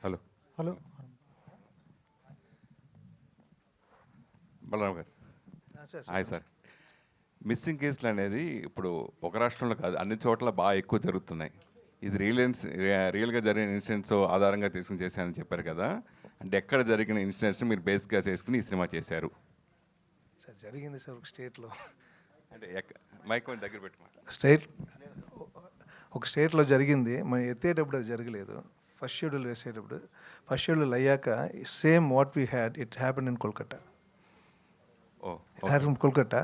Hello hello. Balaram గారు. Hi sir. Missing కేసులు అనేది ఇప్పుడు ఒక రాష్ట్రంలో కాదు, అన్ని చోట్ల బాగా ఎక్కువ జరుగుతున్నాయి. ఇది రియల్గా జరిగిన ఇన్సిడెంట్స్ ఆధారంగా తీసుకుని చేశారని చెప్పారు కదా, అంటే ఎక్కడ జరిగిన ఇన్సిడెంట్స్ మీరు బేస్గా చేసుకుని ఈ సినిమా చేశారు? సార్ జరిగింది సార్ ఒక స్టేట్లో, అంటే మైక్ కొంచెం దగ్గర పెట్టుకోండి. ఒక స్టేట్లో జరిగింది. మనం ఎత్తేటప్పుడు అది జరగలేదు. ఫస్ట్ షెడ్యూల్ వేసేటప్పుడు, ఫస్ట్ షెడ్యూల్ అయ్యాక same what we had it happen in Kolkata. Happen Kolkata.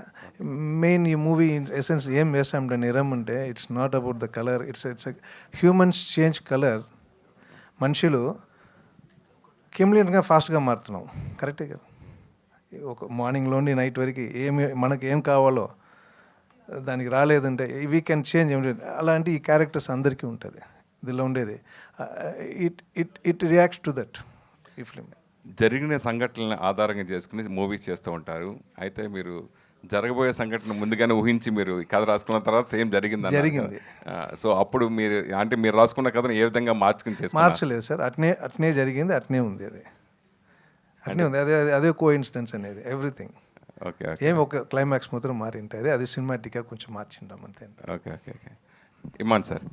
Main ఈ మూవీ ఎసెన్స్ ఏం వేసాం నిరం అంటే it's not about the colour, it's humans change colour. మనుషులు కెమిలియన్గా ఫాస్ట్గా మారుతున్నాం, కరెక్టే కదా. ఒక మార్నింగ్లోండి నైట్ వరకు మనకి ఏం కావాలో దానికి రాలేదంటే వీ కెన్ చేంజ్. అలాంటి ఈ క్యారెక్టర్స్ అందరికీ ఉంటుంది దీనిలో ఉండేది. ఇట్ రియాక్ట్స్ టు దట్ ఈ ఫిల్మ్. జరిగిన సంఘటనలను ఆధారంగా చేసుకుని మూవీస్ చేస్తూ ఉంటారు. అయితే మీరు జరగబోయే సంఘటన ముందుగానే ఊహించి మీరు కథ రాసుకున్న తర్వాత సేమ్ జరిగింది. సో అప్పుడు మీరు రాసుకున్న కథను ఏ విధంగా మార్చలేదు సార్. అట్నే జరిగింది, అట్నే ఉంది. అట్నే ఉంది. అదే కో ఇన్సిడెన్స్ అనేది ఎవ్రీథింగ్. ఓకే. ఏం ఒక క్లైమాక్స్ మాత్రం మారి ఉంటుంది, అది సినిమాటిక్గా కొంచెం మార్చింటాం అంతే. ఓకే. ఇమాన్ సార్.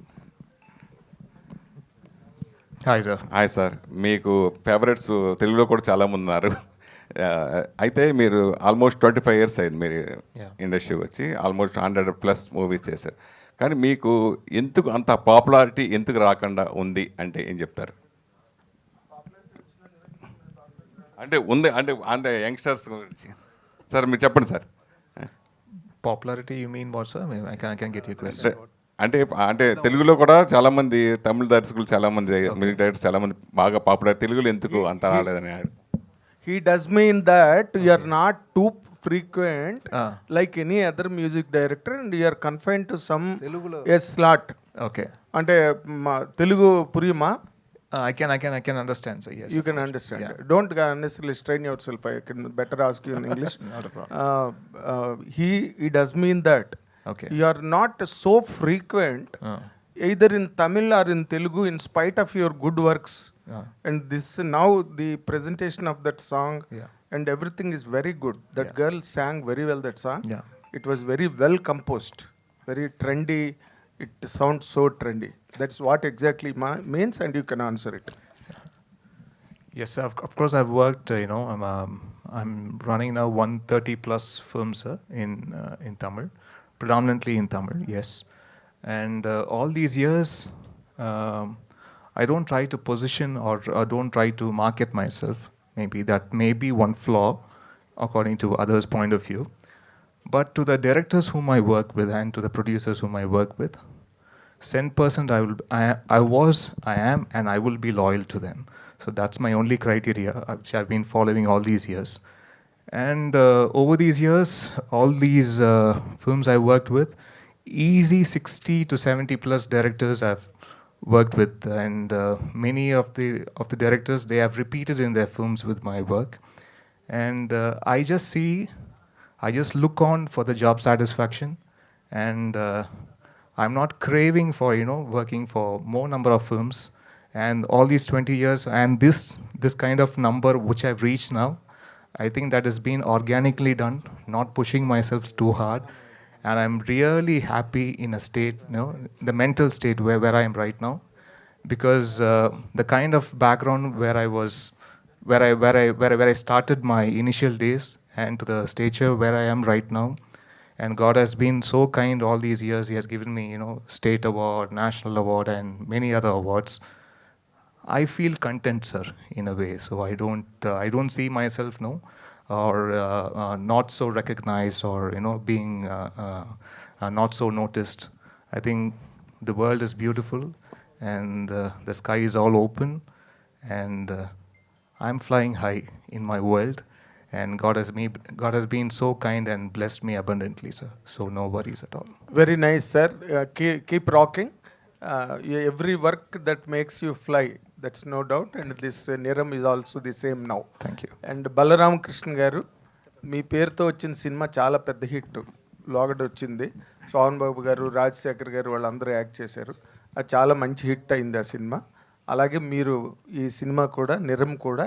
Hi sir. మీకు ఫేవరెట్స్ తెలుగులో కూడా చాలామంది ఉన్నారు. అయితే మీరు ఆల్మోస్ట్ 25 years అయింది మీరు ఇండస్ట్రీకి వచ్చి, ఆల్మోస్ట్ 100+ మూవీస్ చేశారు. కానీ మీకు ఎందుకు అంత పాపులారిటీ ఎందుకు రాకుండా ఉంది అంటే ఏం చెప్తారు? అంటే ఉంది అంటే యంగ్స్టర్స్ గురించి సార్ మీరు చెప్పండి sir. Popularity you mean what sir? I can get you question. అంటే తెలుగులో కూడా చాలామంది తమిళ దర్శకులు, చాలామంది మ్యూజిక్ డైరెక్టర్స్ చాలామంది బాగా పాపులర్. తెలుగులో ఎందుకు అంత రాలేదని. He does mean that you are not too frequent like any other music director and you are confined to some slot. Okay. Ante Telugu puriyuma? I can understand, sir. Yes. You can understand. Yeah. Don't unnecessarily strain yourself. I can better ask you in English. Not a problem. He does mean that. Okay. You are not so frequent either in Tamil or in Telugu in spite of your good works. And this now the presentation of that song and everything is very good. That girl sang very well that song. Yeah. It was very well composed, very trendy. It sounds so trendy. That's what exactly means, and you can answer it. Yes, sir. Of course, I've worked. I'm running now 130+ films, sir, in Tamil, predominantly in Tamil. Yes, and all these years, I don't try to position or don't try to market myself. Maybe that may be one flaw, according to others' point of view. But to the directors whom I work with and to the producers whom I work with, 100% I am, and I will be loyal to them. So that's my only criteria, which I've been following all these years. And over these years, all these films I worked with, easy 60 to 70+ directors I've worked with, and many of the directors, they have repeated in their films with my work. And I just look on for the job satisfaction, and I'm not craving for working for more number of films. And all these 20 years and this kind of number which I've reached now, I think that has been organically done, not pushing myself too hard. And I'm really happy in a state, the mental state where I am right now, because the kind of background where I was, where I started my initial days, and to the stature where I am right now, and God has been so kind all these years. He has given me, state award, national award, and many other awards. I feel content, sir, in a way. So I don't see myself or not so recognized, or being not so noticed. I think the world is beautiful, and the sky is all open, and I'm flying high in my world, and God has been so kind and blessed me abundantly, sir. So no worries at all. Very nice, sir. Keep rocking. Every work that makes you fly, that's no doubt, and this Niram is also the same now. Thank you. And Balaram Krishna garu, మీ పేరుతో వచ్చిన cinema చాలా పెద్ద hit. లోగడ వచ్చింది, సోహన్ బాబు గారు, రాజశేఖర్ గారు వాళ్ళందరూ act చేశారు. అది చాలా మంచి హిట్ అయింది ఆ సినిమా. అలాగే మీరు ఈ సినిమా కూడా నిరం కూడా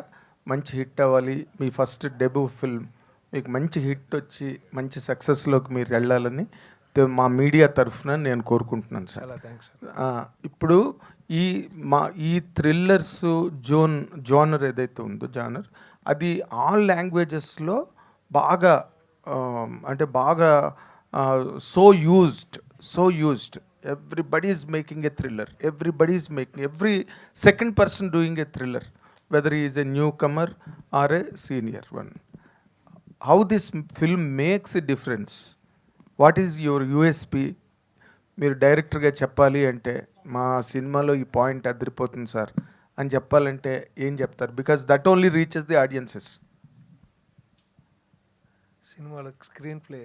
మంచి హిట్ అవ్వాలి. మీ ఫస్ట్ డెబ్యూ ఫిల్మ్ మీకు మంచి హిట్ వచ్చి మంచి సక్సెస్లోకి మీరు వెళ్ళాలని మా మీడియా తరఫున నేను కోరుకుంటున్నాను సార్. చాలా థ్యాంక్స్ సార్. ఇప్పుడు ఈ థ్రిల్లర్స్ జోనర్ ఏదైతే ఉందో జానర్ అది ఆల్ లాంగ్వేజెస్లో బాగా అంటే బాగా so used everybody is making a thriller, everybody is making, every second person doing a thriller, whether is a newcomer or a senior one. How this film makes a difference? What is your USP? మీరు డైరెక్టర్గా చెప్పాలి అంటే మా సినిమాలో ఈ point అదిరిపోతుంది sir అని చెప్పాలంటే ఏం చెప్తారు? Because that only reaches the audiences. సినిమాలో స్క్రీన్ ప్లే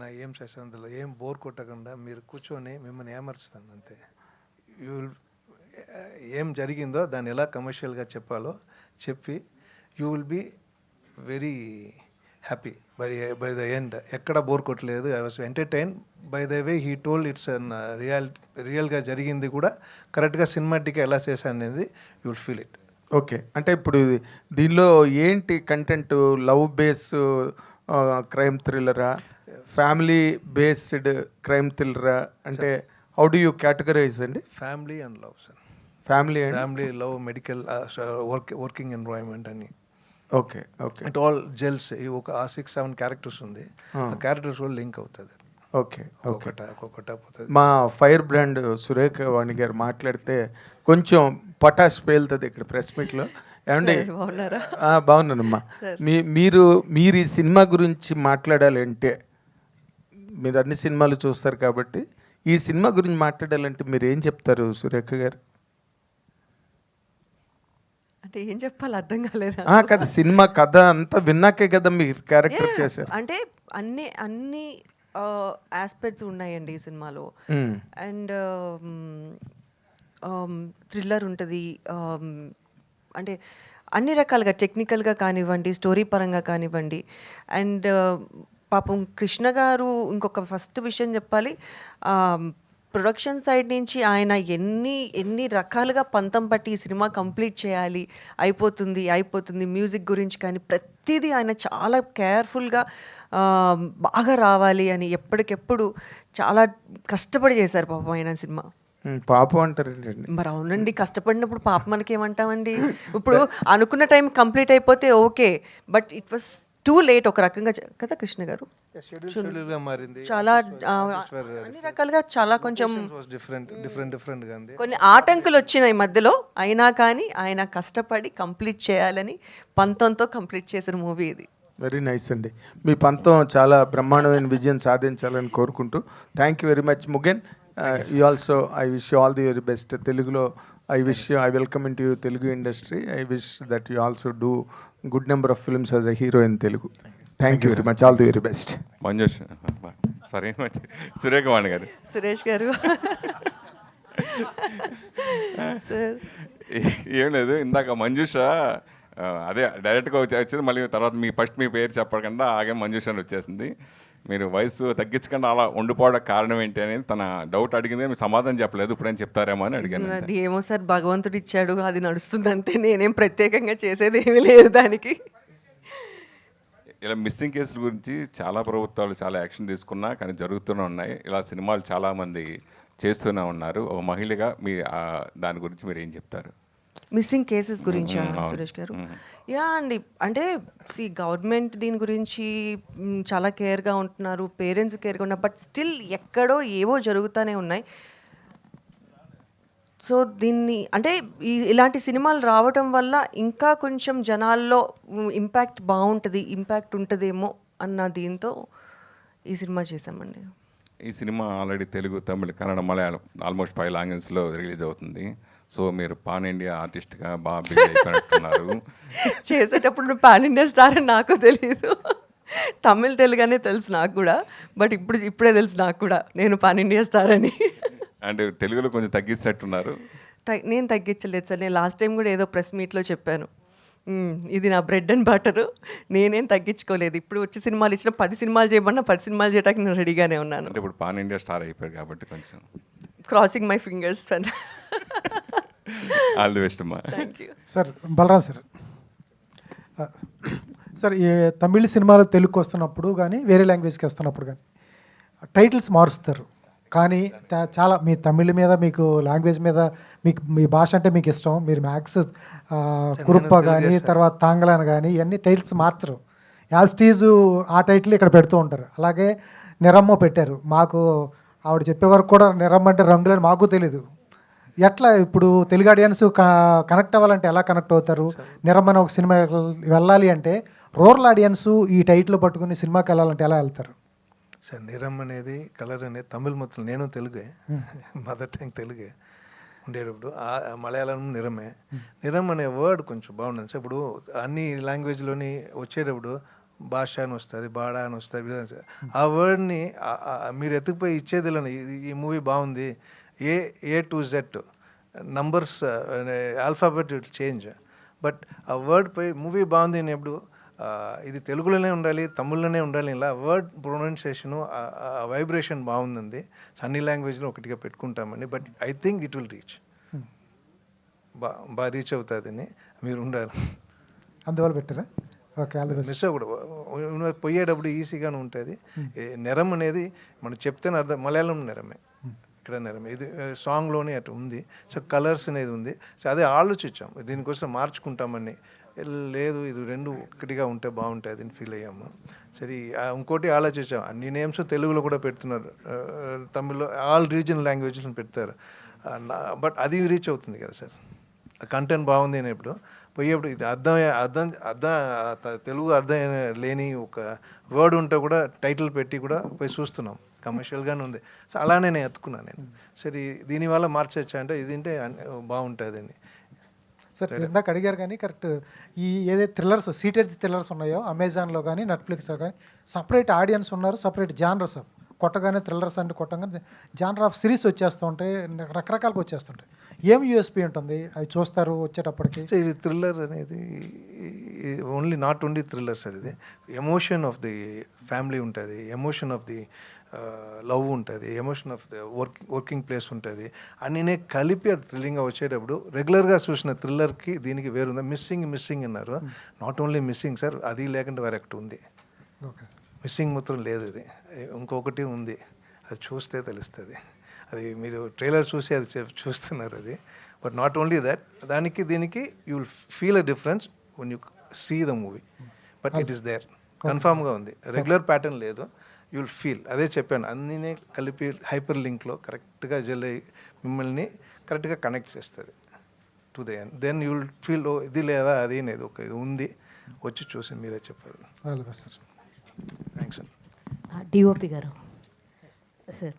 నా ఏం చేస్తాను, అందులో ఏం బోర్ కొట్టకుండా మీరు కూర్చొని మిమ్మల్ని ఏమర్చుతాను అంతే. యూ విల్ ఏం జరిగిందో దాన్ని ఎలా కమర్షియల్గా చెప్పాలో చెప్పి you will be very happy by the end. ఎక్కడ బోర్ కొట్టలేదు. I was entertain by the way he told. It's అన్ రియల్గా జరిగింది కూడా కరెక్ట్గా సినిమాటిక్గా ఎలా చేశాను అనేది you will feel it. Okay, అంటే ఇప్పుడు దీనిలో ఏంటి కంటెంట్? లవ్ బేస్ క్రైమ్ థ్రిల్లరా, ఫ్యామిలీ బేస్డ్ క్రైమ్ థ్రిల్లరా? అంటే హౌ డూ యూ కేటగరైజ్ అండి? Family and love sir. Family love, medical, working environment అని. Okay okay, it all gels. ఒక 6-7 క్యారెక్టర్స్ ఉంది, ఆ క్యారెక్టర్స్ కూడా లింక్ అవుతుంది. ఓకే ఓకే, ఒక్కొక్కట పోతుంది. మా ఫైర్ బ్రాండ్ సురేఖ వాణి గారు మాట్లాడితే కొంచెం పటాష్ పేలుతుంది ఇక్కడ ప్రెస్ మీట్లో. ఏమండి? బాగున్నానమ్మా. మీరు ఈ సినిమా గురించి మాట్లాడాలంటే, మీరు అన్ని సినిమాలు చూస్తారు కాబట్టి ఈ సినిమా గురించి మాట్లాడాలంటే మీరు ఏం చెప్తారు సురేఖ గారు? అంటే ఏం చెప్పాలి అర్థం కాలేదు. కదా, సినిమా కథ అంతా విన్నాకే కదా మీరు క్యారెక్టర్ చేశారు. అంటే అన్ని ఆస్పెక్ట్స్ ఉన్నాయండి ఈ సినిమాలో. అండ్ థ్రిల్లర్ ఉంటుంది, అంటే అన్ని రకాలుగా టెక్నికల్గా కానివ్వండి, స్టోరీ పరంగా కానివ్వండి. అండ్ పాపం కృష్ణ గారు ఇంకొక ఫస్ట్ విషయం చెప్పాలి, ప్రొడక్షన్ సైడ్ నుంచి ఆయన ఎన్ని రకాలుగా పంతం పట్టి ఈ సినిమా కంప్లీట్ చేయాలి, అయిపోతుంది మ్యూజిక్ గురించి కానీ ప్రతిదీ ఆయన చాలా కేర్ఫుల్గా బాగా రావాలి అని ఎప్పటికెప్పుడు చాలా కష్టపడి చేశారు పాపం ఆయన సినిమా. పాపం అంటారు మరి? అవునండి, కష్టపడినప్పుడు పాప మనకి ఏమంటామండి? ఇప్పుడు అనుకున్న టైం కంప్లీట్ అయిపోతే okay, but it was too late ఒక రకంగా కదా కృష్ణ గారు. చాలా అన్ని రకాలుగా చాలా కొంచెం కొన్ని ఆటంకులు వచ్చినాయి మధ్యలో, అయినా కానీ ఆయన కష్టపడి కంప్లీట్ చేయాలని పంతంతో కంప్లీట్ చేసిన మూవీ ఇది. వెరీ నైస్ అండి. మీ పంతం చాలా బ్రహ్మాండమైన విజయం సాధించాలని కోరుకుంటూ thank you very much Mugen. You also I wish you all the very best. తెలుగులో I welcome in to you Telugu industry. I wish that you also do good number of films as a hero in Telugu. Thank you very much, all the very best. Manjush sorry Surekha Vani garu, Suresh గారు sir ఏం లేదు, ఇందాక మంజుష అదే డైరెక్ట్గా వచ్చింది, మళ్ళీ తర్వాత మీ పేరు చెప్పకుండా ఆగే మంజుష అని వచ్చేసింది. మీరు వయసు తగ్గించకుండా అలా ఉండిపోవడం కారణం ఏంటి అనేది తన డౌట్ అడిగింది, మీరు సమాధానం చెప్పలేదు, ఇప్పుడేం చెప్తారేమో అని అడిగాను. అది ఏమో సార్, భగవంతుడు ఇచ్చాడు, అది నడుస్తుంది అంతే, నేనేం ప్రత్యేకంగా చేసేది ఏమీ లేదు దానికి. ఇలా మిస్సింగ్ కేసుల గురించి చాలా ప్రభుత్వాలు చాలా యాక్షన్ తీసుకున్నా కానీ జరుగుతూనే ఉన్నాయి. ఇలా సినిమాలు చాలామంది చేస్తూనే ఉన్నారు. ఒక మహిళగా మీ దాని గురించి మీరు ఏం చెప్తారు? మిస్సింగ్ కేసెస్ గురించా సురేష్ గారు? యా అండి, అంటే గవర్నమెంట్ దీని గురించి చాలా కేర్గా ఉంటున్నారు, పేరెంట్స్ కేర్గా ఉన్నారు, బట్ స్టిల్ ఎక్కడో ఏవో జరుగుతూనే ఉన్నాయి. సో దీన్ని అంటే ఇలాంటి సినిమాలు రావడం వల్ల ఇంకా కొంచెం జనాల్లో ఇంపాక్ట్ ఉంటుందేమో అన్న దీంతో ఈ సినిమా చేశామండి. ఈ సినిమా ఆల్రెడీ తెలుగు, తమిళ, కన్నడ, మలయాళం ఆల్మోస్ట్ 5 లాంగ్వేజ్లో రిలీజ్ అవుతుంది. సో మీరు పాన్ ఇండియా ఆర్టిస్ట్గా బాగా బిజీ అయిపోయినట్టున్నారు. చేసేటప్పుడు పాన్ ఇండియా స్టార్ అని నాకు తెలియదు, తమిళ తెలుగునే తెలుసు నాకు కూడా, బట్ ఇప్పుడే తెలుసు నాకు కూడా నేను పాన్ ఇండియా స్టార్ అని. అంటే తెలుగులో కొంచెం తగ్గించినట్టున్నారు. నేను తగ్గించలేదు సార్, నేను లాస్ట్ టైం కూడా ఏదో ప్రెస్ మీట్లో చెప్పాను, ఇది నా బ్రెడ్ అండ్ బటరు, నేనేం తగ్గించుకోలేదు. ఇప్పుడు వచ్చి సినిమాలు ఇచ్చిన 10 సినిమాలు చేయమన్నా 10 సినిమాలు చేయడానికి నేను రెడీగానే ఉన్నాను. అంటే ఇప్పుడు పాన్ ఇండియా స్టార్ అయిపోయారు కాబట్టి కొంచెం crossing my fingers. All the best అమ్మా. Thank you. Sir Balraj sir, sir ఈ తమిళ సినిమాలు తెలుగుకి వస్తున్నప్పుడు కానీ వేరే లాంగ్వేజ్కి వస్తున్నప్పుడు కానీ టైటిల్స్ మారుస్తారు, కానీ చాలా మీ తమిళ మీద మీకు లాంగ్వేజ్ మీద మీకు మీ భాష అంటే మీకు ఇష్టం, మీరు మ్యాక్స్ కురుప్ప కానీ తర్వాత తాంగలాన్ కానీ ఇవన్నీ టైటిల్స్ మార్చరు, యాజ్ టీజు ఆ టైటిల్ ఇక్కడ పెడుతూ ఉంటారు. అలాగే నిరమ్మ పెట్టారు, మాకు ఆవిడ చెప్పే వరకు కూడా నిరమ్మ అంటే రంగులని మాకు తెలీదు. ఎట్లా ఇప్పుడు తెలుగు ఆడియన్స్ కనెక్ట్ అవ్వాలంటే ఎలా కనెక్ట్ అవుతారు? నిరమ్మన ఒక సినిమా వెళ్ళాలి అంటే రూరల్ ఆడియన్స్ ఈ టైటిల్ పట్టుకుని సినిమాకి వెళ్ళాలంటే ఎలా వెళ్తారు? సార్ నిరం అనేది కలర్ అనేది తమిళ మొత్తం, నేను తెలుగే, మదర్ టంగ్ తెలుగే ఉండేటప్పుడు మలయాళం నిరమే. నిరం అనే వర్డ్ కొంచెం బాగుంటుంది సార్. ఇప్పుడు అన్ని లాంగ్వేజ్లోని వచ్చేటప్పుడు భాష అని వస్తుంది, బాడా అని వస్తుంది. ఆ వర్డ్ని మీరు ఎత్తుకుపోయి ఇచ్చేదిలోనే ఈ మూవీ బాగుంది, A to Z numbers alphabet it change, but ఆ వర్డ్ పై మూవీ బాగుంది అనేప్పుడు ఇది తెలుగులోనే ఉండాలి, తమిళ్లోనే ఉండాలి, ఇలా వర్డ్ ప్రొనౌన్సియేషను వైబ్రేషన్ బాగుంది. అన్ని లాంగ్వేజ్లో ఒకటిగా పెట్టుకుంటామని, but I think it will reach, బాగా రీచ్ అవుతుందని మీరు ఉండాలి. అందువల్ల పెట్టారా? Okay, all the best. Miss అవ్వకూడదు, పోయేటప్పుడు ఈజీగానే ఉంటుంది. నెరం అనేది మనం చెప్తేనే అర్థం, మలయాళం నెరమే, ఇక్కడ నెరమే, ఇది సాంగ్లోనే అటు ఉంది. సో కలర్స్ అనేది ఉంది. సో అదే ఆలోచించాం దీనికోసం మార్చుకుంటామని, లేదు ఇది రెండు ఒకటిగా ఉంటే బాగుంటుంది అని ఫీల్ అయ్యాము. సరే ఇంకోటి ఆలోచించాం, అన్ని నేమ్స్ తెలుగులో కూడా పెడుతున్నారు, తమిళ్లో ఆల్ రీజనల్ లాంగ్వేజ్లో పెడతారు, బట్ అది రీచ్ అవుతుంది కదా సార్. కంటెంట్ బాగుంది అనేప్పుడు పోయేప్పుడు ఇది అర్థం తెలుగు అర్థం లేని ఒక వర్డ్ ఉంటే కూడా టైటిల్ పెట్టి కూడా పోయి చూస్తున్నాం, కమర్షియల్గానే ఉంది. సో అలానే నేను ఎత్తుకున్నాను నేను. సరే దీనివల్ల మార్చొచ్చా అంటే ఇది అంటే బాగుంటుంది అని. సార్ ఇందాక అడిగారు కానీ కరెక్ట్, ఈ ఏదైతే థ్రిల్లర్స్ సీటెడ్ థ్రిల్లర్స్ ఉన్నాయో అమెజాన్లో కానీ నెట్ఫ్లిక్స్లో కానీ సపరేట్ ఆడియన్స్ ఉన్నారు, సపరేట్ జానర్స్ కొట్టగానే థ్రిల్లర్స్ అంటే కొట్టగానే జానర్ ఆఫ్ సిరీస్ వచ్చేస్తూ ఉంటాయి, రకరకాలుగా వచ్చేస్తుంటాయి. ఏం యూఎస్పీ ఉంటుంది అవి చూస్తారు వచ్చేటప్పటికి? ఇది థ్రిల్లర్ అనేది నాట్ ఓన్లీ థ్రిల్లర్స్, అది ఎమోషన్ ఆఫ్ ది ఫ్యామిలీ ఉంటుంది, ఎమోషన్ ఆఫ్ ది లవ్ ఉంటుంది, emotion of the working place ఉంటుంది, అన్నీ కలిపి అది థ్రిల్లింగ్గా వచ్చేటప్పుడు రెగ్యులర్గా చూసిన థ్రిల్లర్కి దీనికి వేరుందా? మిస్సింగ్ అన్నారు, నాట్ ఓన్లీ మిస్సింగ్ సార్, అది లేకుండా వేరే ఒకటి ఉంది. ఓకే, మిస్సింగ్ మాత్రం లేదు, ఇది ఇంకొకటి ఉంది, అది చూస్తే తెలుస్తుంది. అది మీరు ట్రైలర్ చూసి అది చూస్తున్నారు అది, బట్ నాట్ ఓన్లీ దట్, దానికి దీనికి you will feel a difference one you see the movie, but it is there, కన్ఫామ్గా ఉంది, రెగ్యులర్ ప్యాటర్న్ లేదు, యూ విల్ ఫీల్. అదే చెప్పాను, అన్నీ కలిపి హైపర్ లింక్లో కరెక్ట్గా జల్ అయ్యి మిమ్మల్ని కరెక్ట్గా కనెక్ట్ చేస్తుంది to the end. Then you will feel ఇది లేదా అది అనేది ఒక ఇది ఉంది, వచ్చి చూసి మీరే చెప్పారు. All the best sir. Thanks sir. DOP garu sir.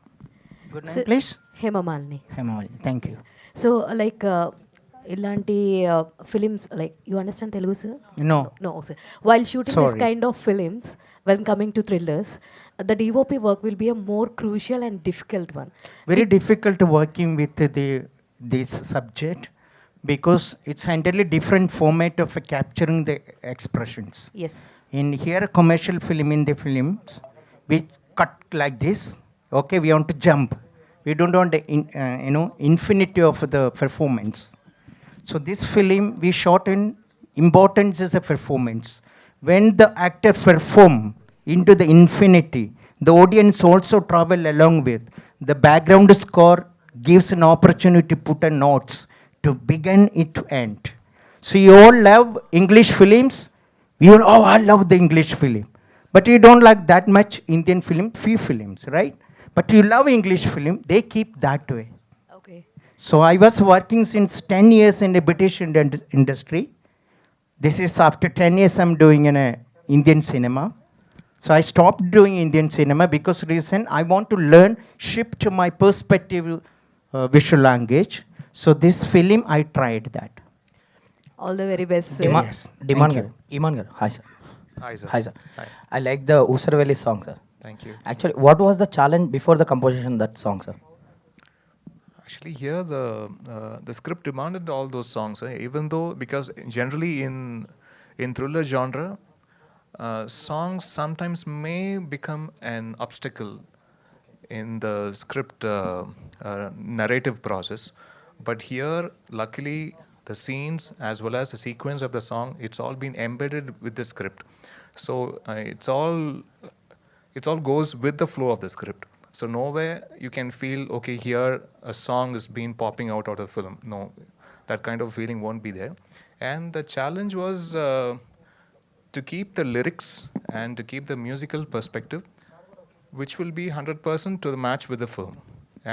Good night please. Hemamalini. Thank you. So like ఇలాంటి films like you understand Telugu sir? No sir. While shooting this kind of films, when coming to thrillers, the DOP work will be a more crucial and difficult one. Very difficult working with this subject because it's entirely different format of capturing the expressions. Yes. In here commercial film, in the films we cut like this, okay, we want to jump, we don't want the infinity of the performance. So this film we shot in importance is a performance. When the actor perform into the infinity, the audience also travel along with. The background score gives an opportunity to put a notes to begin it to end. So you all love English films. We all, oh, I love the English film. But you don't like that much Indian film, few films, right? But you love English film, they keep that way. Okay. So I was working since 10 years in the British industry. This is after 10 years I'm doing in a Indian cinema. So I stopped doing Indian cinema because reason I want to learn, shift to my perspective visual language. So this film I tried that. All the very best, sir. Iman garu. Hi sir. Hi sir. Hi sir. Hi. I like the Usarvelli song sir. Thank you. Actually, what was the challenge before the composition of that song sir? Actually, here the script demanded all those songs, even though because generally in thriller genre, songs sometimes may become an obstacle in the script narrative process. But here, luckily, the scenes as well as the sequence of the song, it's all been embedded with the script. So it all goes with the flow of the script. So nowhere you can feel, okay, here a song is being popping out of the film. No, that kind of feeling won't be there. And the challenge was to keep the lyrics and to keep the musical perspective, which will be 100% to the match with the film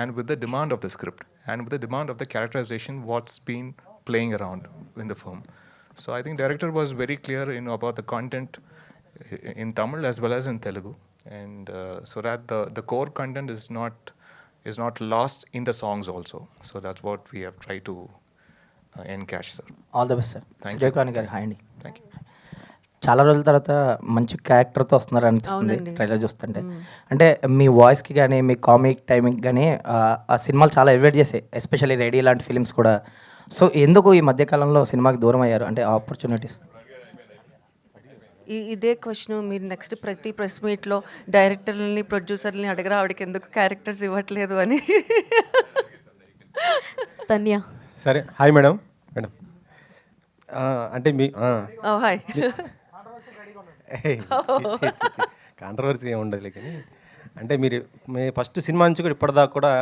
and with the demand of the script and with the demand of the characterization, what's been playing around in the film. So I think director was very clear, about the content in Tamil as well as in Telugu, and so that the core content is not lost in the songs also. So that's what we have tried to encash, sir. All the best sir. Thank you. Sujay గారు hi అండి. Thank you. చాలా రోజుల తర్వాత మంచి క్యారెక్టర్తో వస్తున్నారు అనిపిస్తుంది అవునండి. Trailer చూస్తుంటే. అంటే మీ వాయిస్కి కానీ మీ కామిక్ టైమింగ్ కానీ ఆ సినిమాలు చాలా ఎలివేట్ చేసాయి, ఎస్పెషల్లీ రెడీ లాంటి ఫిలిమ్స్ కూడా. సో ఎందుకు ఈ మధ్యకాలంలో సినిమాకి దూరం అయ్యారు, అంటే ఆపర్చునిటీస్? ఇదే క్వశ్చన్ మీరు నెక్స్ట్ ప్రతి ప్రెస్ మీట్లో డైరెక్టర్లని ప్రొడ్యూసర్ని అడగరా, ఆవిడకి ఎందుకు క్యారెక్టర్స్ ఇవ్వట్లేదు అని. తన్య. సరే, హాయ్ మేడం. మేడం అంటే మీ హాయ్. కాంట్రవర్సీ ఏమి ఉండదులే, కానీ అంటే మీరు మీ ఫస్ట్ సినిమా నుంచి కూడా ఇప్పటిదాకా కూడా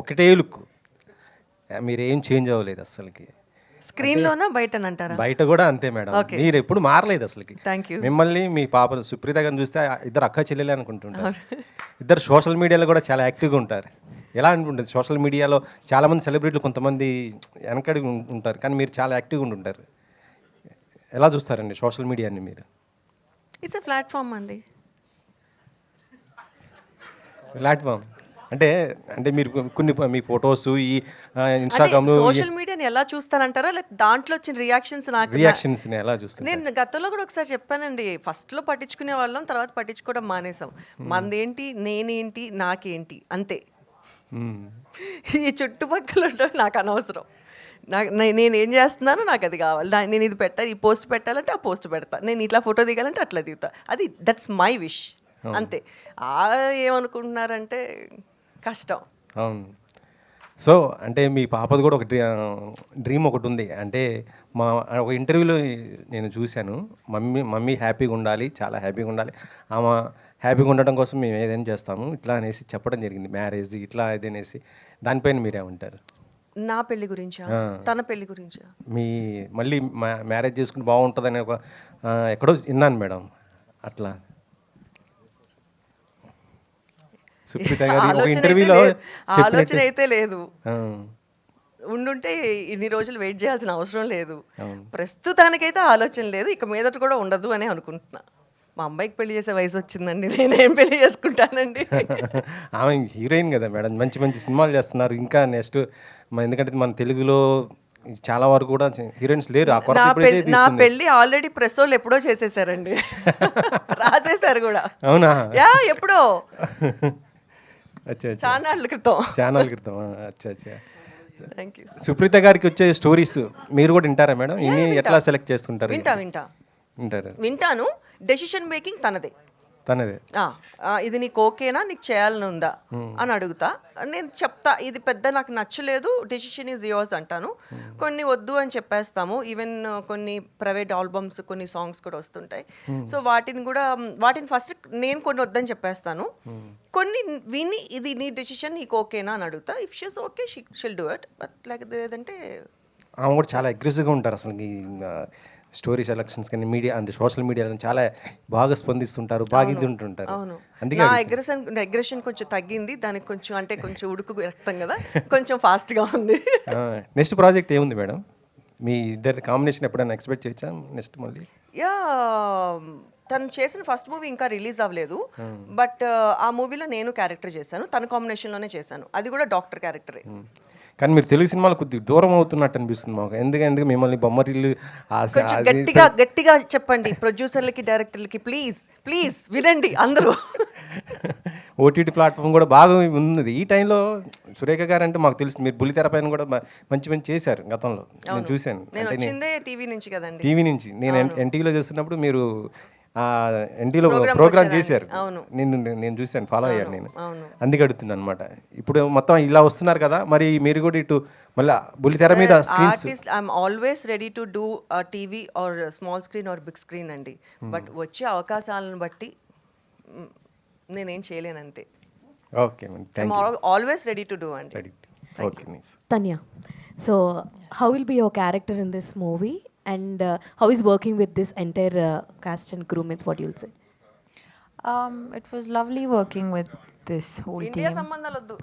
ఒకటే లుక్, మీరు ఏం చేంజ్ అవ్వలేదు అసలుకి. స్క్రీన్లోనా బయటనంటారా? బయట కూడా అంతే మేడం, మీరు ఎప్పుడు మారలేదు అసలుకి. Thank you. మిమ్మల్ని మీ పాప సుప్రీత గారిని చూస్తే ఇద్దరు అక్క చెల్లెలే అనుకుంటుంటారు. ఇద్దరు సోషల్ మీడియాలో కూడా చాలా యాక్టివ్గా ఉంటారు. ఎలా అనుకుంటుంది, సోషల్ మీడియాలో చాలామంది సెలబ్రిటీలు కొంతమంది వెనకడిగి ఉంటారు, కానీ మీరు చాలా యాక్టివ్గా ఉంటుంటారు. ఎలా చూస్తారండి సోషల్ మీడియాని మీరు? ఇట్స్ ఎ ప్లాట్ఫామ్ అండి. ప్లాట్ఫామ్ అంటే మీరు కొన్ని మీ ఫొటోస్ ఈ ఇన్స్టాగ్రామ్లో సోషల్ మీడియాని ఎలా చూస్తానంటారా, లేక దాంట్లో వచ్చిన రియాక్షన్స్ ఎలా చూస్తారు? నేను గతంలో కూడా ఒకసారి చెప్పానండి, ఫస్ట్లో పట్టించుకునే వాళ్ళం, తర్వాత పట్టించుకోవడం మానేసాం. మనదేంటి, నేనేంటి, నాకేంటి, అంతే. ఈ చుట్టుపక్కల ఉండడం నాకు అనవసరం. నేను ఏం చేస్తున్నానో నాకు అది కావాలి. నేను ఇది పెట్టాలి, ఈ పోస్ట్ పెట్టాలంటే ఆ పోస్ట్ పెడతా, నేను ఇట్లా ఫోటో దిగాలంటే అట్లా దిగుతా. అది దట్స్ మై విష్, అంతే. ఏమనుకుంటున్నారంటే కష్టం. అవును. సో అంటే మీ పాపది కూడా ఒక డ్రీమ్ ఒకటి ఉంది. అంటే ఒక ఇంటర్వ్యూలో నేను చూశాను, మమ్మీ హ్యాపీగా ఉండాలి, చాలా హ్యాపీగా ఉండాలి, ఆమె హ్యాపీగా ఉండటం కోసం మేము ఏదైనా చేస్తాము ఇట్లా అనేసి చెప్పడం జరిగింది. మ్యారేజ్ ఇట్లా ఇదనేసి, దానిపైన మీరేమంటారు? నా పెళ్లి గురించా, తన పెళ్లి గురించా? మీ మళ్ళీ మ్యారేజ్ చేసుకుంటే బాగుంటుందని ఒక ఎక్కడో విన్నాను మేడం. అట్లా సుప్రీత గారి ఒక ఇంటర్వ్యూలో ఆలోచన అయితే లేదు. ఉండుంటే ఇన్ని రోజులు వెయిట్ చేయాల్సిన అవసరం లేదు. ప్రస్తుతానికైతే ఆలోచన లేదు, ఇక మీదట కూడా ఉండదు అని అనుకుంటున్నా. మా అమ్మాయికి పెళ్లి చేసే వయసు వచ్చిందండి, నేనేం పెళ్లి చేసుకుంటానండి. ఆమె హీరోయిన్ కదా మేడం, మంచి మంచి సినిమాలు చేస్తున్నారు. ఇంకా నెక్స్ట్ ఎందుకంటే మన తెలుగులో చాలా వరకు కూడా హీరోయిన్స్ లేరు. నా పెళ్లి ఆల్రెడీ ప్రెస్ వాళ్ళు ఎప్పుడో చేసేసారండి, రాసేసారు కూడా. అవునా? ఎప్పుడో ఛానల్ క్రితం. అచ్చా. Thank you. సుప్రీత గారికి వచ్చే స్టోరీస్ మీరు కూడా వింటారా మేడం? ఇన్ని ఎట్లా సెలెక్ట్ చేసుకుంటారు? వింటాను. డెసిషన్ మేకింగ్ తనదే. ఇది నీకు ఓకేనా, నీకు చేయాలని ఉందా అని అడుగుతా. నేను చెప్తా, ఇది పెద్ద నాకు నచ్చలేదు, డెసిషన్ ఈజ్ యోర్స్ అంటాను. కొన్ని వద్దు అని చెప్పేస్తాము. ఈవెన్ కొన్ని ప్రైవేట్ ఆల్బమ్స్, కొన్ని సాంగ్స్ కూడా వస్తుంటాయి. సో వాటిని ఫస్ట్ నేను కొన్ని వద్దని చెప్పేస్తాను. కొన్ని విని ఇది నీ డెసిషన్, నీకు ఓకేనా అని అడుగుతా. If she's okay she'll do it. But like లేదంటే ఆమె కూడా చాలా అగ్రెసివ్గా ఉంటారు అసలు. స్టోరీ సెలక్షన్స్ కానీ మీడియా అంటే సోషల్ మీడియాలో చాలా బాగా స్పందిస్తుంటారు, బాగా ఇది ఉంటుంటారు. అందుకే అగ్రెషన్ కొంచెం తగ్గింది, దానికి కొంచెం ఉడుకు రక్తం కదా, కొంచెం ఫాస్ట్గా ఉంది. నెక్స్ట్ ప్రాజెక్ట్ ఏముంది మేడం? మీ ఇద్దరి కాంబినేషన్ ఎప్పుడైనా ఎక్స్పెక్ట్ చేయొచ్చా నెక్స్ట్? మళ్ళీ తను చేసిన ఫస్ట్ మూవీ ఇంకా రిలీజ్ అవ్వలేదు, బట్ ఆ మూవీలో నేను క్యారెక్టర్ చేశాను, తన కాంబినేషన్లోనే చేశాను. అది కూడా డాక్టర్ క్యారెక్టరే. కానీ మీరు తెలుగు సినిమాలు కొద్దిగా దూరం అవుతున్నట్టు అనిపిస్తుంది మాకు. ఎందుకంటే మిమ్మల్ని బొమ్మరిల్లు గట్టిగా చెప్పండి ప్రొడ్యూసర్లకి, డైరెక్టర్లకి, ప్లీజ్ వినండి అందరూ. ఓటీటీ ప్లాట్ఫామ్ కూడా బాగా ఉంది ఈ టైంలో. సురేఖ గారు అంటే మాకు తెలుసు, మీరు బుల్లితెర పైన కూడా మంచి చేశారు గతంలో, నేను చూశాను. నేను వచ్చిందే టీవీ నుంచి కదండి. టీవీ నుంచి నేను ఎన్టీవీలో చేస్తున్నప్పుడు మీరు ఎన్టీలో Program ప్రోగ్రామ్ వచ్చేదాన్ని. చేశారు. అవును. నేను చూశాను, ఫాలో అయ్యాను నేను. అవును. అందుకే అడుగుతున్నాను అనమాట. ఇప్పుడు మొత్తం ఇలా వస్తున్నారు కదా, మరి మీరు కూడా ఇటు మళ్ళీ బుల్లితెర మీద screens. Artist I'm always ready to do TV or small screen or big screen అండి. బట్ వచ్చే అవకాశాలను బట్టి నేనేం చేయలేను అంతే. Okay madam, thank you. Always ready to do అండి. Ready. Okay nice. Tanya, so how will be your character in this movie, and how is working with this entire cast and crew? Means what you'll say? It was lovely working with this whole India team. సంబంధాలు వద్దు.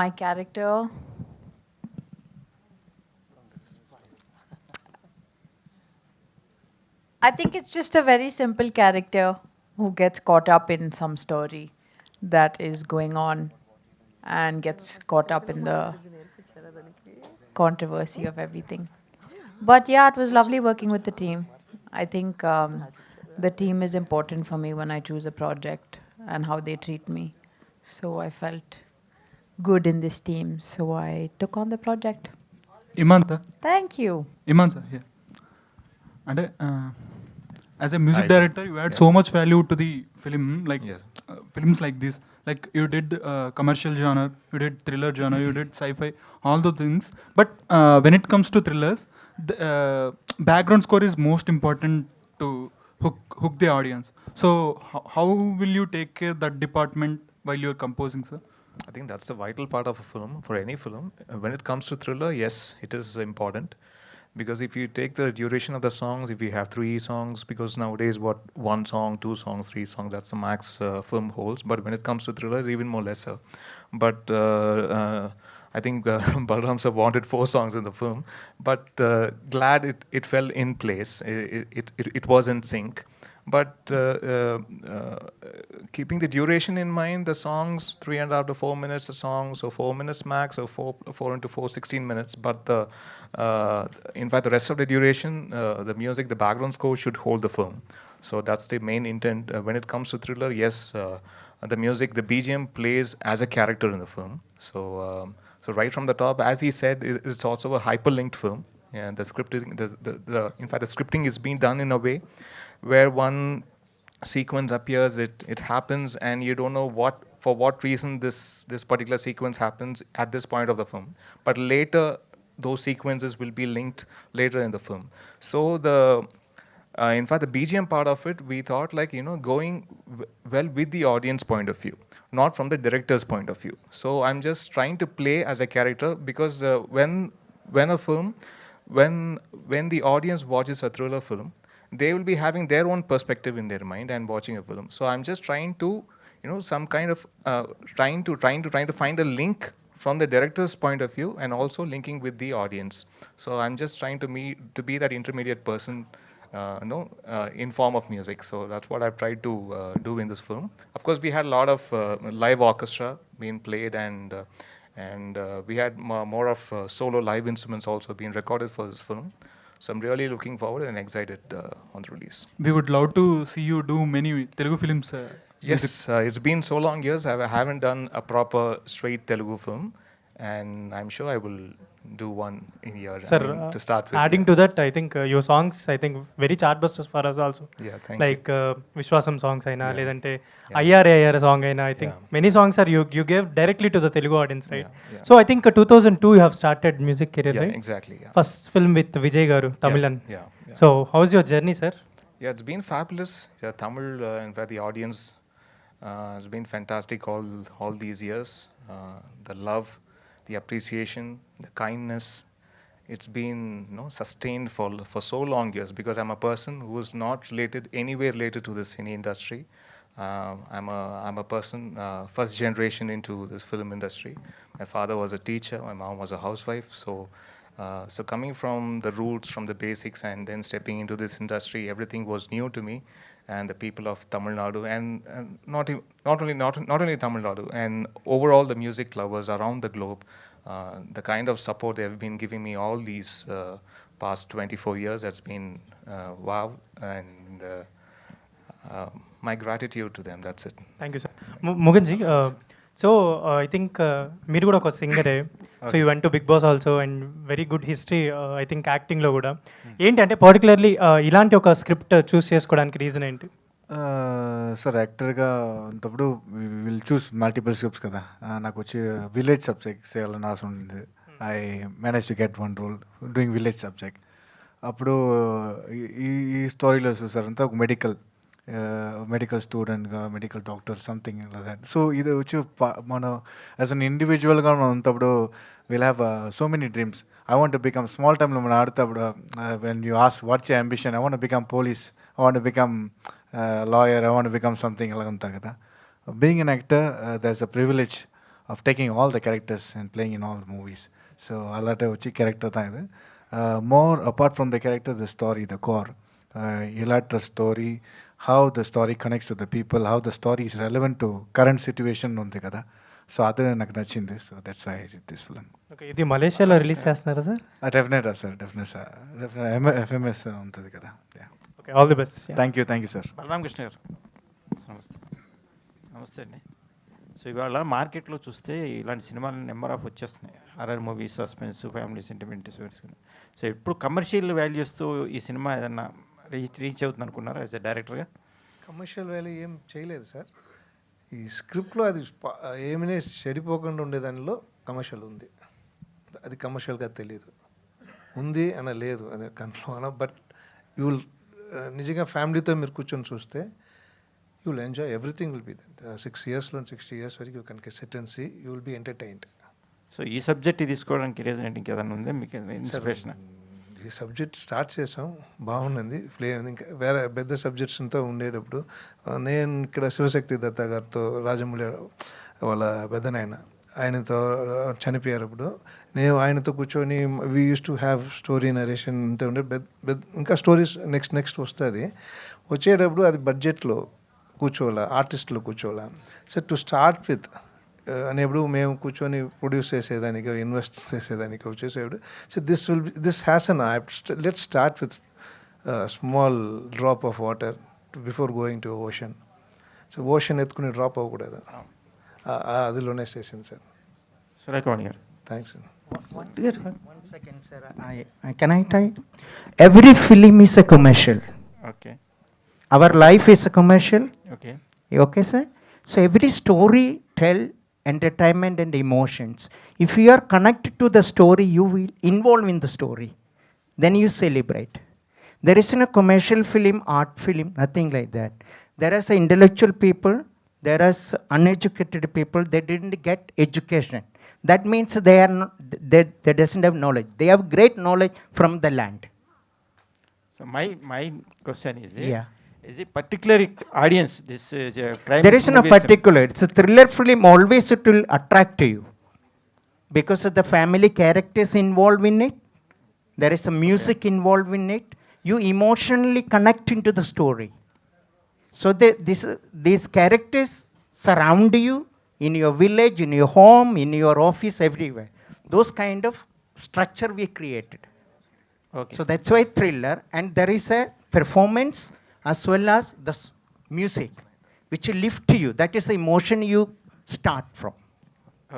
My character, I think it's just a very simple character who gets caught up in some story that is going on and gets caught up in the controversy of everything. But yeah, it was lovely working with the team. I think the team is important for me when I choose a project and how they treat me. So I felt good in this team, so I took on the project. Imanta. Thank you. Iman sir, here. And as a music director, you add so much value to the film, like films like this. Like you did commercial genre, you did thriller genre, you did sci-fi, all those things. But when it comes to thrillers, the background score is most important to hook the audience. So how will you take care of that department while you are composing, sir? I think that's the vital part of a film, for any film. When it comes to thriller, yes, it is important. Because if you take the duration of the songs, if you have 3 songs, because nowadays what 1 song, 2 songs, 3 songs, that's the max film holds. But when it comes to thriller, it's even more lesser. But I think Balram sir wanted 4 songs in the film. But glad it fell in place. It was in sync. But keeping the duration in mind, the songs 3.5 to 4 minutes a song, so 4 minutes max, or 4 into 4, 16 minutes. But in fact, the rest of the duration, the music, the background score should hold the film. So that's the main intent. When it comes to thriller, yes, the music, the BGM plays as a character in the film. So right from the top, as he said, it's also a hyperlinked film. And the script is in fact the scripting is being done in a way where one sequence appears, it happens, and you don't know for what reason this particular sequence happens at this point of the film. But later, those sequences will be linked later in the film. So in fact, the BGM part of it, we thought going well with the audience point of view, not from the director's point of view. So I'm just trying to play as a character, because when the audience watches a thriller film, they will be having their own perspective in their mind and watching a film. So I'm just trying to, some kind of trying to find a link from the director's point of view, and also linking with the audience. So I'm just trying to be that intermediate person, in form of music. So that's what I've tried to do in this film. Of course, we had a lot of live orchestra being played, and we had more of solo live instruments also being recorded for this film. So I'm really looking forward and excited on the release. We would love to see you do many Telugu films. Yes, it's been so long years. I haven't done a proper straight Telugu film, and I'm sure I will do one in a year. Sir, to start with. Adding to that, I think your songs, I think very chartbusters for us also. Yeah, thank like Vishwasam songs aina, Yeah. ledante IRAR song aina. I think many songs are you gave directly to the Telugu audience, right? Yeah. So I think 2002 you have started music career, Yeah, right? exactly. Yeah. First film with Vijay Garu, Tamilan. Yeah. So how's your journey, sir? Yeah, it's been fabulous. Yeah, Tamil, in fact, the audience has been fantastic all these years. The love, the appreciation, the kindness, it's been sustained for so long years, because I'm a person who is not anywhere related to the cine industry. I'm a person first generation into this film industry. My father was a teacher, my mom was a housewife. So coming from the roots, from the basics, and then stepping into this industry, everything was new to me. And the people of Tamil Nadu, and not only Tamil Nadu, and overall the music lovers around the globe, the kind of support they have been giving me all these past 24 years has been wow, and my gratitude to them. That's it. Thank you, sir. Muganji, so I think మీరు కూడా ఒక సింగరే, so you went to Bigg Boss also and very good history I think యాక్టింగ్లో కూడా. ఏంటి అంటే particularly ఇలాంటి ఒక స్క్రిప్ట్ చూస్ చేసుకోవడానికి రీజన్ ఏంటి? సార్ యాక్టర్గా అంతప్పుడు విల్ చూస్ మల్టిపుల్ స్క్రిప్ట్స్ కదా. నాకు వచ్చి విలేజ్ సబ్జెక్ట్ చేయాలని ఆశ ఉంది. I manage to get one role doing village subject. అప్పుడు ఈ స్టోరీలో చూసారంతా ఒక మెడికల్ స్టూడెంట్గా, medical doctor something that. So ఇది వచ్చి మనం యాజ్ అన్ ఇండివిజువల్గా మనం అంతప్పుడు will have so many dreams. I want to become small టైంలో మనం ఆడుతప్పుడు when you ask what's your ambition, I want to become police, I want to become lawyer, I want to become something అలాగ ఉంటుంది కదా. Being an actor, there's a privilege of taking all the characters and playing in all the movies. So అలాంటి వచ్చి character దా ఇది. More apart from the character, the story, the core. ఇలాంటి story, how the story connects to the people, how the story is relevant to current situation ఉంది కదా. So అదే నాకు నచ్చింది. So that's why I did this film. Okay, ఇది మలేషియాలో release చేస్తున్నారా sir? Definite sir, definite sir, FMS ఉంటుంది కదా. Okay, all the best. Thank you sir. Balaramakrishna గారు నమస్తే. నమస్తే అండి. సో ఇవాళ మార్కెట్లో చూస్తే ఇలాంటి సినిమాలు నెంబర్ ఆఫ్ వచ్చేస్తున్నాయి. Horror movies, suspense, family sentiment. So ఇప్పుడు కమర్షియల్ వాల్యూస్తో ఈ సినిమా ఏదన్నా రీచ్ అవుతుంది అనుకున్నారా యాజ్ ఎ డైరెక్టర్గా? కమర్షియల్ వాల్యూ ఏం చేయలేదు సార్. ఈ స్క్రిప్ట్లో అది ఏమైనా చెడిపోకుండా ఉండేదానిలో కమర్షియల్ ఉంది. అది కమర్షియల్గా తెలియదు, ఉంది అన్న లేదు, అది కంట్రోల్ అన్న. బట్ యూ విల్ నిజంగా ఫ్యామిలీతో మీరు కూర్చొని చూస్తే you will enjoy, everything will be that. 6 yearsలో 60 years వరకు you can sit and see, you will be entertained. So ఈ సబ్జెక్ట్ తీసుకోవడానికి రీజన్ ఏంటి? ఇంకేదన్నా ఉందా మీకు ఇన్స్పిరేషన్? ఈ సబ్జెక్ట్ స్టార్ట్ చేసాం, బాగుంది, ప్లే. ఇంకా వేరే పెద్ద సబ్జెక్ట్స్తో ఉండేటప్పుడు నేను ఇక్కడ శివశక్తి దత్తా గారితో, రాజమౌళి వాళ్ళ పెద్దనాయన, ఆయనతో చనిపోయారు. అప్పుడు నేను ఆయనతో కూర్చొని we use to have story narration అంతా ఉండే. ఇంకా స్టోరీస్ నెక్స్ట్ వస్తుంది. వచ్చేటప్పుడు అది బడ్జెట్లో కూర్చోవాలా, ఆర్టిస్టులు కూర్చోవాలా. సో టు స్టార్ట్ విత్ అనేప్పుడు మేము కూర్చొని ప్రొడ్యూస్ చేసేదానికి, ఇన్వెస్ట్ చేసేదానికి వచ్చేసేప్పుడు, so this has an let's start with small drop of water before going to ocean. So ocean ఎత్తుకుని డ్రాప్ అవ్వకూడదు, అదిలోనే చేసింది సార్. సురేఖవాణి గారు thanks sir. 1 second, sir. Can I try? Every film is a commercial. Okay. Our life is a commercial. Okay. Okay, sir? So every story tell entertainment and emotions. If you are connected to the story, you will involve in the story. Then you celebrate. There isn't a commercial film, art film, nothing like that. There is intellectual people, there is uneducated people, they didn't get education. That means they are not, they doesn't have knowledge. They have great knowledge from the land. So my question is, yeah, is it particular audience this crime? There is no particular. It's a thriller film. Always it will attract you because of the family characters involved in it. There is a music involved in it. You emotionally connect into the story. So these characters surround you in your village, in your home, in your office, everywhere. Those kind of structure we created. Okay. So that's why thriller, and there is a performance as well as the music, which will lift you. That is the emotion you start from.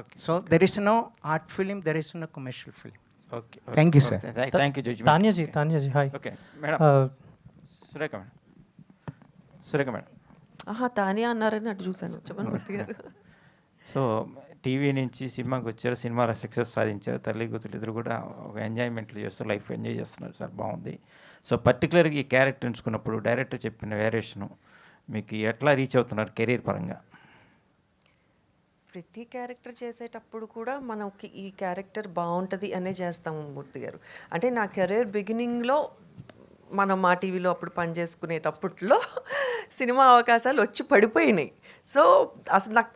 Okay. So there is no art film, there is no commercial film. Okay. Thank you, sir. Thank you, Judge. Tanya ji, hi. Okay, madam. Surekha madam. Surekha madam. Tanya అన్నారని అటు చూశాను, చెప్పండి మూర్తి గారు. So TV నుంచి సినిమాకి వచ్చారు, సినిమాలో success సాధించారు, తల్లి కూతురు ఇద్దరు కూడా ఒక ఎంజాయ్మెంట్లు చేస్తారు, లైఫ్ ఎంజాయ్ చేస్తున్నారు సార్, బాగుంది. సో పర్టికులర్గా ఈ క్యారెక్టర్ ఎంచుకున్నప్పుడు డైరెక్టర్ చెప్పిన వేరియేషను మీకు ఎట్లా రీచ్ అవుతున్నారు కెరీర్ పరంగా? ప్రతి క్యారెక్టర్ చేసేటప్పుడు కూడా మనకి ఈ క్యారెక్టర్ బాగుంటుంది అనే చేస్తాము మూర్తి గారు. అంటే నా కెరీర్ బిగినింగ్లో మనం మా టీవీలో అప్పుడు పనిచేసుకునేటప్పట్లో సినిమా అవకాశాలు వచ్చి పడిపోయినాయి. సో అసలు నాకు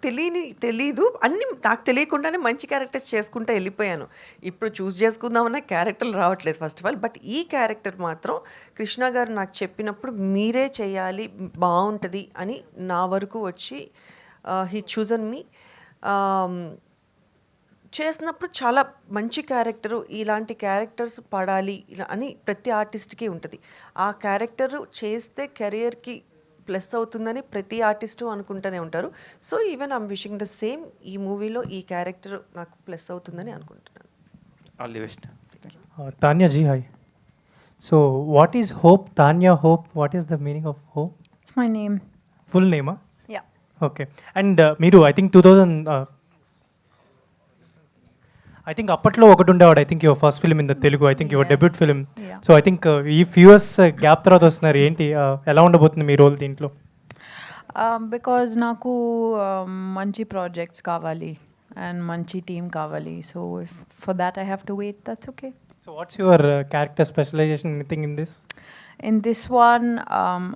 తెలీదు, అన్నీ నాకు తెలియకుండానే మంచి క్యారెక్టర్స్ చేసుకుంటూ వెళ్ళిపోయాను. ఇప్పుడు చూస్ చేసుకుందామన్న క్యారెక్టర్లు రావట్లేదు ఫస్ట్ ఆఫ్ ఆల్. బట్ ఈ క్యారెక్టర్ మాత్రం కృష్ణ గారు నాకు చెప్పినప్పుడు మీరే చేయాలి, బాగుంటుంది అని నా వరకు వచ్చి హీ చూజన్ మీ. చేసినప్పుడు చాలా మంచి క్యారెక్టరు, ఇలాంటి క్యారెక్టర్స్ పడాలి అని ప్రతి ఆర్టిస్ట్కి ఉంటుంది. ఆ క్యారెక్టర్ చేస్తే కెరియర్కి ప్లస్ అవుతుందని ప్రతి ఆర్టిస్టు అనుకుంటూనే ఉంటారు. So even I'm wishing the same, ఈ మూవీలో ఈ క్యారెక్టర్ నాకు ప్లస్ అవుతుందని అనుకుంటున్నాను. All the best. Tanya ji, hi. So what is Hope? Tanya Hope, what is the meaning of Hope? It's my name. Full name, huh? Yeah. Okay. And మీరు I think 2000 I think అప్పట్లో ఒకటి ఉండేవాడు, I think your first film in the Telugu, I think your debut film. So I think ఈ few years gap తర్వాత వస్తున్నారు, ఏంటి ఎలా ఉండబోతుంది మీ రోల్ దీంట్లో? Because నాకు మంచి ప్రాజెక్ట్స్ కావాలి అండ్ మంచి టీమ్ కావాలి. So if for that I have to wait, that's okay. So what's your character specialisation, anything in this? In this one,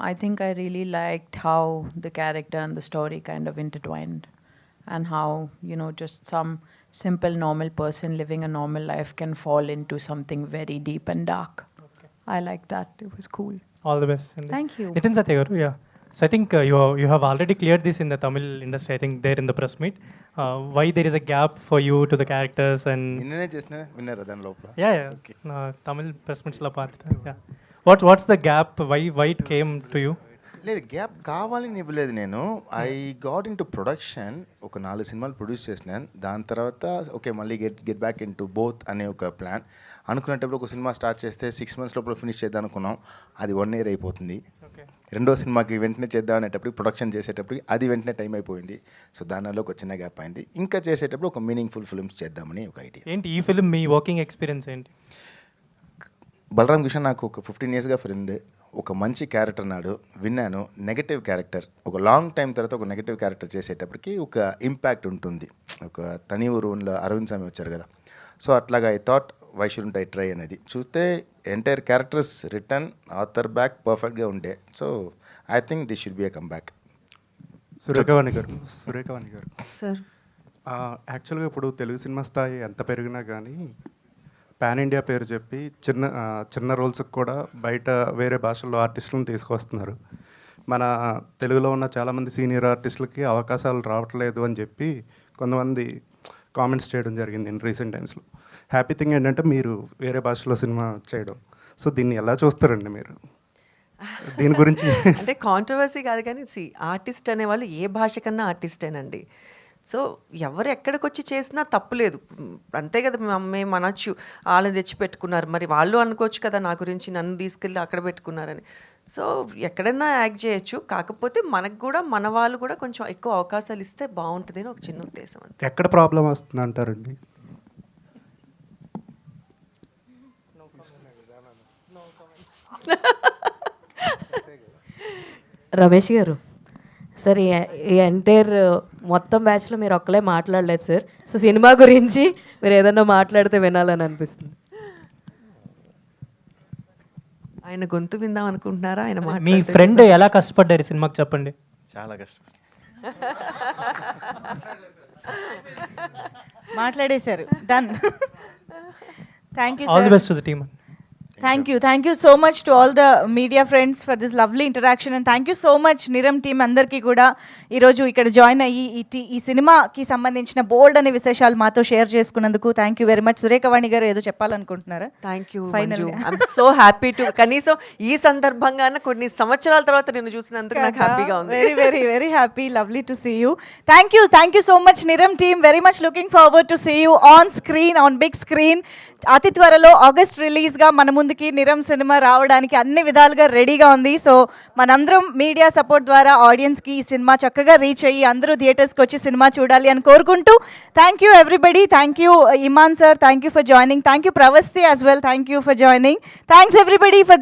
I think I really liked how the character and the story kind of intertwined, and how, you know, just some simple normal person living a normal life can fall into something very deep and dark. Okay. I like that. It was cool. All the best. Thank you. Nitin Satya garu, yeah. So I think you have already cleared this in the Tamil industry, I think there in the press meet. Why there is a gap for you to the characters and... నిన్ననే చేసిన winner దాని లోపల. Yeah. Tamil press meets la paatra. Yeah. What's the gap? Why it came to you? లేదు, gap కావాలని ఇవ్వలేదు నేను. I got in to production, ఒక 4 సినిమాలు ప్రొడ్యూస్ చేసినాను. దాని తర్వాత ఓకే మళ్ళీ get back in to both అనే ఒక ప్లాన్ అనుకునేటప్పుడు ఒక సినిమా స్టార్ట్ చేస్తే 6 months లోపల ఫినిష్ చేద్దాం అనుకున్నాం, అది 1 year అయిపోతుంది. రెండో సినిమాకి వెంటనే చేద్దాం అనేటప్పుడు ప్రొడక్షన్ చేసేటప్పుడు అది వెంటనే టైం అయిపోయింది. సో దానిలో ఒక చిన్న గ్యాప్ అయింది. ఇంకా చేసేటప్పుడు ఒక మీనింగ్ఫుల్ ఫిల్మ్స్ చేద్దామని ఒక ఐడియా. ఏంటి ఈ ఫిల్మ్ మీ వర్కింగ్ ఎక్స్పీరియన్స్ ఏంటి? బలరామ్ కృష్ణ నాకు ఒక 15 yearsగా ఫ్రెండ్. ఒక మంచి క్యారెక్టర్ నాడు విన్నాను. నెగటివ్ క్యారెక్టర్ ఒక లాంగ్ టైం తర్వాత ఒక నెగటివ్ క్యారెక్టర్ చేసేటప్పటికి ఒక ఇంపాక్ట్ ఉంటుంది. ఒక తని ఊరులో అరవింద్ స్వామి వచ్చారు కదా, సో అట్లాగా I thought why shouldn't I try అనేది. చూస్తే entire characters return author back పర్ఫెక్ట్గా ఉండే. So I think this should be a comeback. Surekhavani గారు సార్, యాక్చువల్గా ఇప్పుడు తెలుగు సినిమా స్థాయి ఎంత పెరిగినా కానీ పాన్ ఇండియా పేరు చెప్పి చిన్న రోల్స్కి కూడా బయట వేరే భాషల్లో ఆర్టిస్టులను తీసుకొస్తున్నారు. మన తెలుగులో ఉన్న చాలామంది సీనియర్ ఆర్టిస్టులకి అవకాశాలు రావట్లేదు అని చెప్పి కొంతమంది కామెంట్స్ చేయడం జరిగింది ఇన్ రీసెంట్ టైమ్స్లో. హ్యాపీ థింగ్ ఏంటంటే మీరు వేరే భాషలో సినిమా చేయడం. సో దీన్ని ఎలా చూస్తారండి మీరు? దీని గురించి అంటే కాంట్రవర్సీ కాదు కానీ ఆర్టిస్ట్ అనేవాళ్ళు ఏ భాష కన్నా ఆర్టిస్టేనండి. సో ఎవరు ఎక్కడికి వచ్చి చేసినా తప్పులేదు, అంతే కదా. మేము అనొచ్చు వాళ్ళని తెచ్చి పెట్టుకున్నారు, మరి వాళ్ళు అనుకోవచ్చు కదా నా గురించి నన్ను తీసుకెళ్ళి అక్కడ పెట్టుకున్నారని. సో ఎక్కడైనా యాక్ట్ చేయొచ్చు, కాకపోతే మనకు కూడా మన వాళ్ళు కూడా కొంచెం ఎక్కువ అవకాశాలు ఇస్తే బాగుంటుంది అని ఒక చిన్న ఉద్దేశం అంతే. ఎక్కడ ప్రాబ్లం వస్తుంది అంటారండి? రమేష్ గారు, సార్ ఈ ఎంటైర్ మొత్తం బ్యాచ్లో మీరు ఒక్కలే మాట్లాడలేదు సార్. సో సినిమా గురించి మీరు ఏదన్నా మాట్లాడితే వినాలని అనిపిస్తుంది. ఆయన గొంతు విందాం అనుకుంటున్నారా? ఆయన మీ ఫ్రెండ్ ఎలా కష్టపడ్డారు సినిమాకి చెప్పండి. చాలా కష్టపడ్డారు. మాట్లాడేశారు. Done. Thank you. All the best to the team. Thank you so much to all the media friends for this lovely interaction, and thank you so much Niram team అందరికీ కూడా ఈరోజు ఇక్కడ జాయిన్ అయ్యి ఈ సినిమాకి సంబంధించిన బోల్డ్ అనే విశేషాలు మాతో షేర్ చేసుకున్నందుకు thank you very much. Surekhavani గారు ఏదో చెప్పాలనుకుంటున్నారా? Thank you Manju, I'm so happy to, కనీసం ఈ సందర్భంగా కొన్ని సంవత్సరాల తర్వాత నేను చూసినందుకు నాకు హ్యాపీగా ఉంది. Very very very happy. Lovely to see you. Thank you so much Niram team. Very much looking forward to see you on screen, on big screen. అతి త్వరలో ఆగస్ట్ రిలీజ్గా మన ముందుకి నిరం సినిమా రావడానికి అన్ని విధాలుగా రెడీగా ఉంది. సో మనందరం మీడియా సపోర్ట్ ద్వారా ఆడియన్స్కి ఈ సినిమా చక్కగా రీచ్ అయ్యి అందరూ థియేటర్స్కి వచ్చి సినిమా చూడాలి అని కోరుకుంటూ thank you everybody. Thank you Iman sir, thank you for joining. Thank you Pravasthi as well, thank you for joining. Thanks everybody for